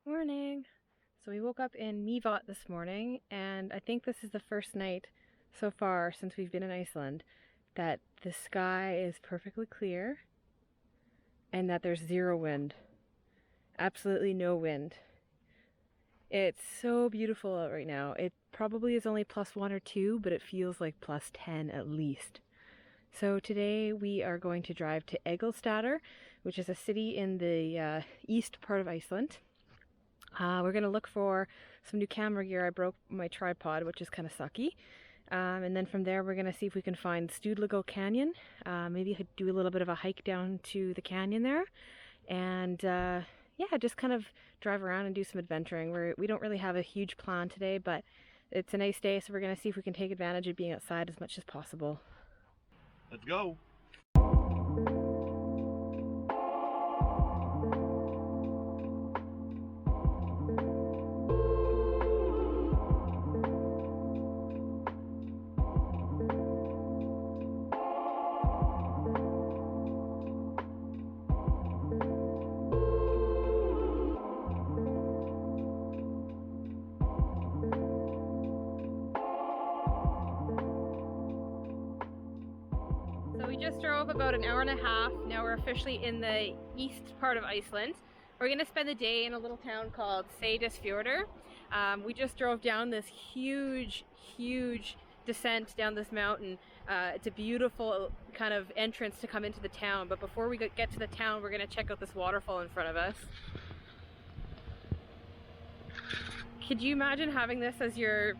Morning! So we woke up in VII this morning, and I think this is the first night so far since we've been in Iceland that the sky is perfectly clear and that there's zero wind. Absolutely no wind. It's so beautiful out right now. It probably is only +1 or 2, but it feels like +10 at least. So today we are going to drive to Egilsstaðir, which is a city in the east part of Iceland. We're going to look for some new camera gear. I broke my tripod, which is kind of sucky. And then from there, we're going to see if we can find Studlago Canyon. Maybe do a little bit of a hike down to the canyon there. And yeah, just kind of drive around and do some adventuring. We don't really have a huge plan today, but it's a nice day, so we're going to see if we can take advantage of being outside as much as possible. Let's go! So we just drove about an hour and a half. Now we're officially in the east part of Iceland. We're going to spend the day in a little town called Seydisfjordir. We just drove down this huge descent down this mountain. It's a beautiful kind of entrance to come into the town, but before we get to the town, we're going to check out this waterfall in front of us. Could you imagine having this as your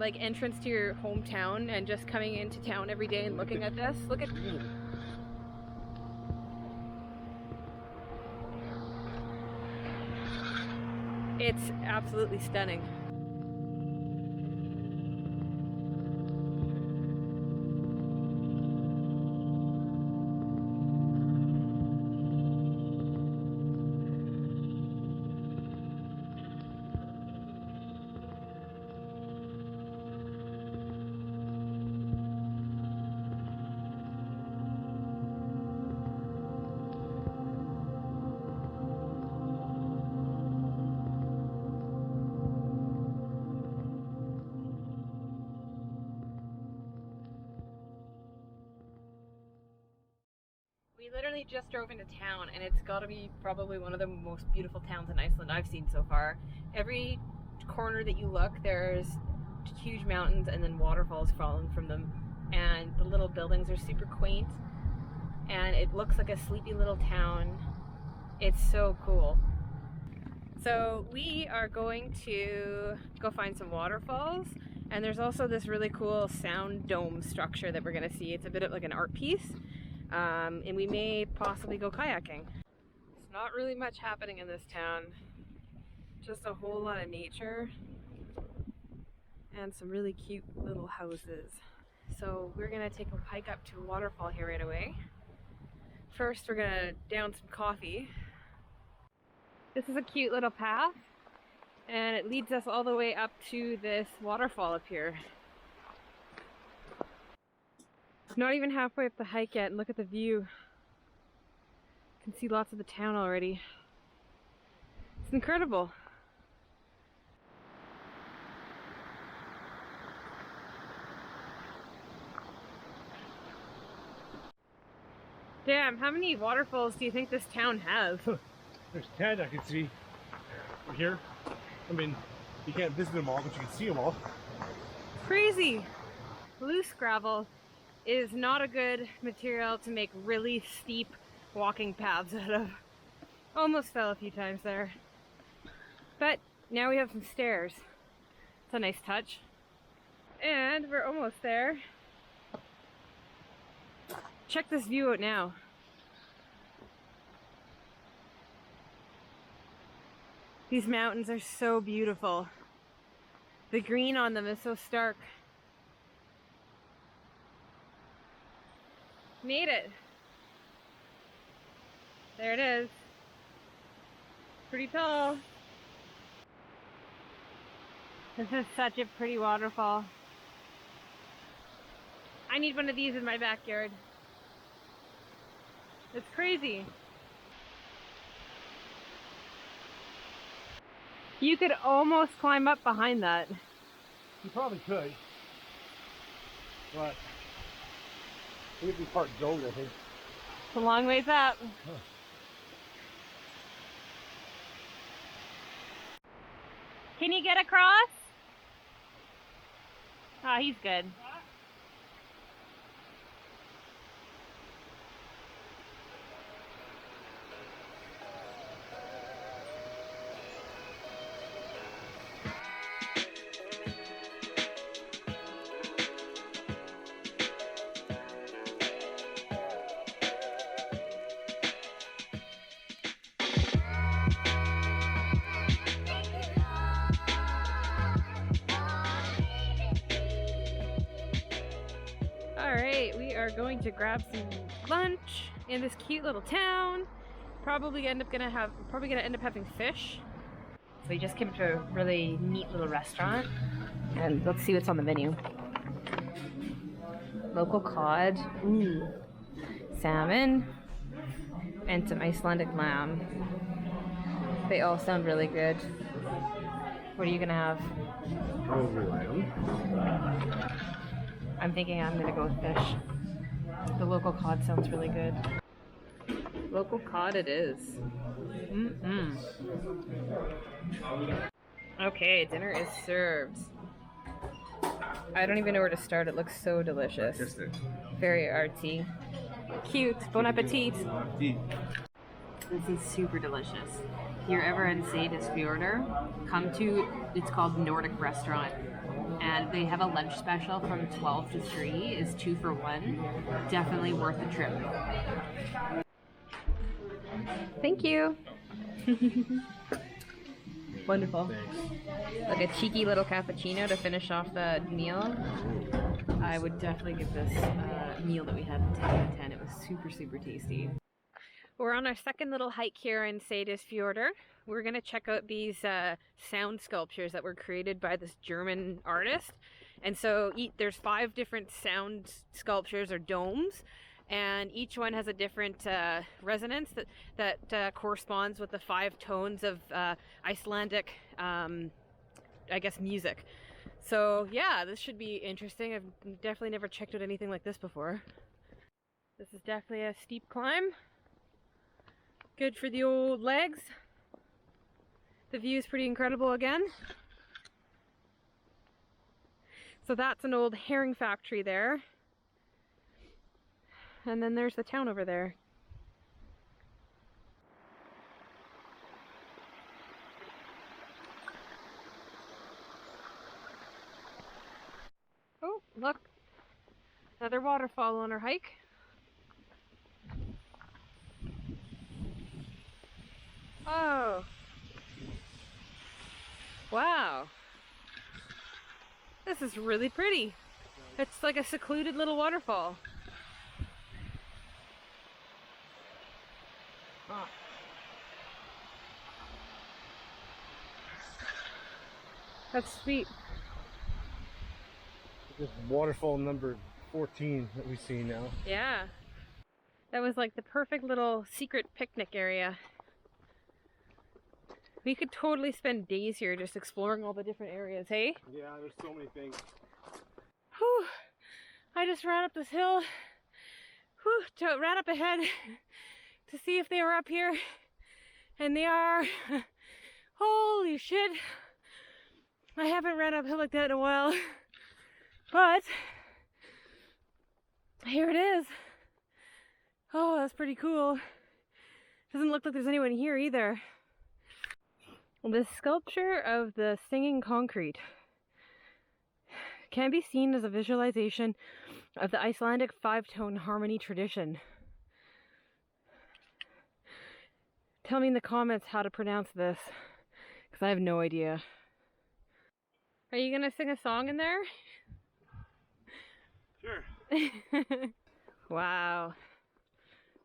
entrance to your hometown and just coming into town every day and looking at this? Look at it's absolutely stunning. We literally just drove into town, and it's got to be probably one of the most beautiful towns in Iceland I've seen so far. Every corner that you look, there's huge mountains and then waterfalls falling from them, and the little buildings are super quaint, and it looks like a sleepy little town. It's so cool. So we are going to go find some waterfalls, and there's also this really cool sound dome structure that we're going to see. It's a bit of like an art piece. And we may possibly go kayaking. There's not really much happening in this town. Just a whole lot of nature and some really cute little houses. So we're gonna take a hike up to a waterfall here right away. First, we're gonna down some coffee. This is a cute little path, and it leads us all the way up to this waterfall up here. Not even halfway up the hike yet, and look at the view. You can see lots of the town already. It's incredible. Damn, how many waterfalls do you think this town has? There's 10 I can see here. I mean, you can't visit them all, but you can see them all. Crazy! Loose gravel is not a good material to make really steep walking paths out of. Almost fell a few times there. But now we have some stairs. It's a nice touch. And we're almost there. Check this view out now. These mountains are so beautiful. The green on them is so stark. Made it. There it is. Pretty tall. This is such a pretty waterfall. I need one of these in my backyard. It's crazy. You could almost climb up behind that. You probably could. But it'd be part gold, I think. It's a long ways up. Huh. Can you get across? Oh, he's good. Alright, we are going to grab some lunch in this cute little town. Probably gonna end up having fish. So we just came to a really neat little restaurant, and let's see what's on the menu. Local cod, ooh, salmon, and some Icelandic lamb. They all sound really good. What are you gonna have? Probably lamb. I'm thinking I'm gonna go with fish. The local cod sounds really good. Local cod it is. Okay, dinner is served. I don't even know where to start. It looks so delicious. Artistic. Very artsy. Cute. Bon appetit. This is super delicious. If you're ever in Seydisfjordir, come to, it's called Nordic Restaurant. And they have a lunch special from 12 to 3, is 2 for 1. Definitely worth the trip. Thank you. Wonderful. Thanks. Like a cheeky little cappuccino to finish off the meal. I would definitely give this meal that we had 10 out of 10. It was super, super tasty. We're on our second little hike here in Seydisfjordir. We're going to check out these sound sculptures that were created by this German artist. And so there's 5 different sound sculptures or domes, and each one has a different resonance that corresponds with the 5 tones of Icelandic, I guess, music. So yeah, this should be interesting. I've definitely never checked out anything like this before. This is definitely a steep climb. Good for the old legs. The view is pretty incredible again. So that's an old herring factory there. And then there's the town over there. Oh, look. Another waterfall on our hike. Oh. Wow. This is really pretty. It's like a secluded little waterfall. Oh. That's sweet. This waterfall number 14 that we see now. Yeah. That was like the perfect little secret picnic area. We could totally spend days here just exploring all the different areas, hey? Yeah, there's so many things. Whew. I just ran up this hill. Whew, ran up ahead to see if they were up here. And they are. Holy shit. I haven't ran uphill like that in a while. But here it is. Oh, that's pretty cool. Doesn't look like there's anyone here either. This sculpture of the singing concrete can be seen as a visualization of the Icelandic 5-tone harmony tradition. Tell me in the comments how to pronounce this, because I have no idea. Are you gonna sing a song in there? Sure. Wow.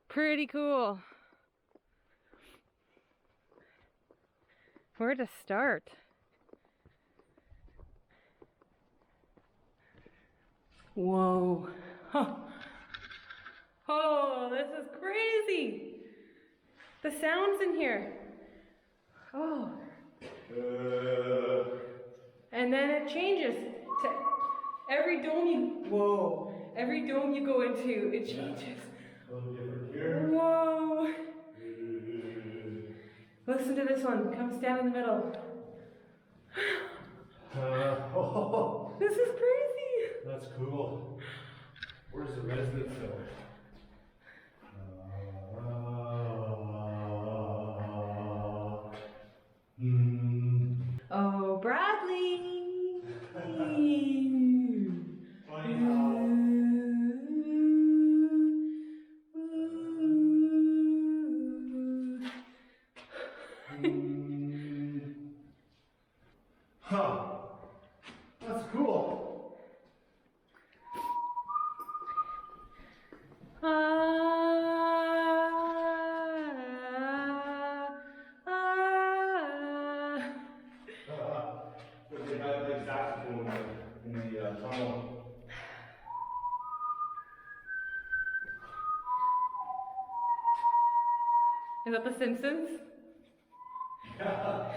Pretty cool. Where to start? Whoa. Oh. Oh, this is crazy. The sounds in here. Oh. then it changes to every dome every dome you go into, it changes. A little different here. Whoa. Listen to this one. Come stand in the middle. This is crazy. That's cool. Where's the residence though? Oh, Bradley. Funny how. Huh. That's cool. But they have like saxophone in the tunnel. Is that The Simpsons? Yeah.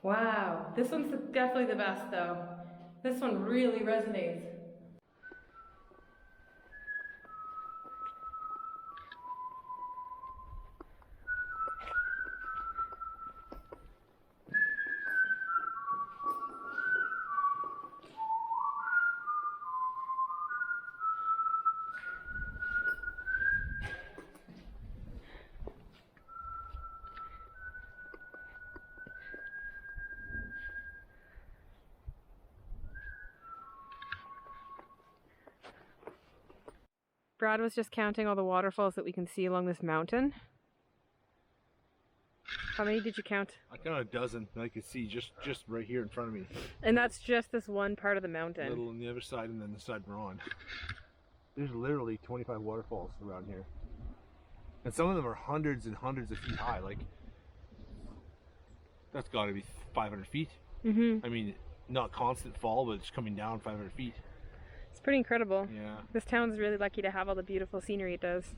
Wow, this one's definitely the best though. This one really resonates. Brad was just counting all the waterfalls that we can see along this mountain. How many did you count? I counted a dozen that I could see just right here in front of me. And that's just this one part of the mountain. A little on the other side and then the side we're on. There's literally 25 waterfalls around here. And some of them are hundreds and hundreds of feet high. Like, that's got to be 500 feet. I mean, not constant fall, but it's coming down 500 feet. It's pretty incredible. Yeah. This town's really lucky to have all the beautiful scenery it does.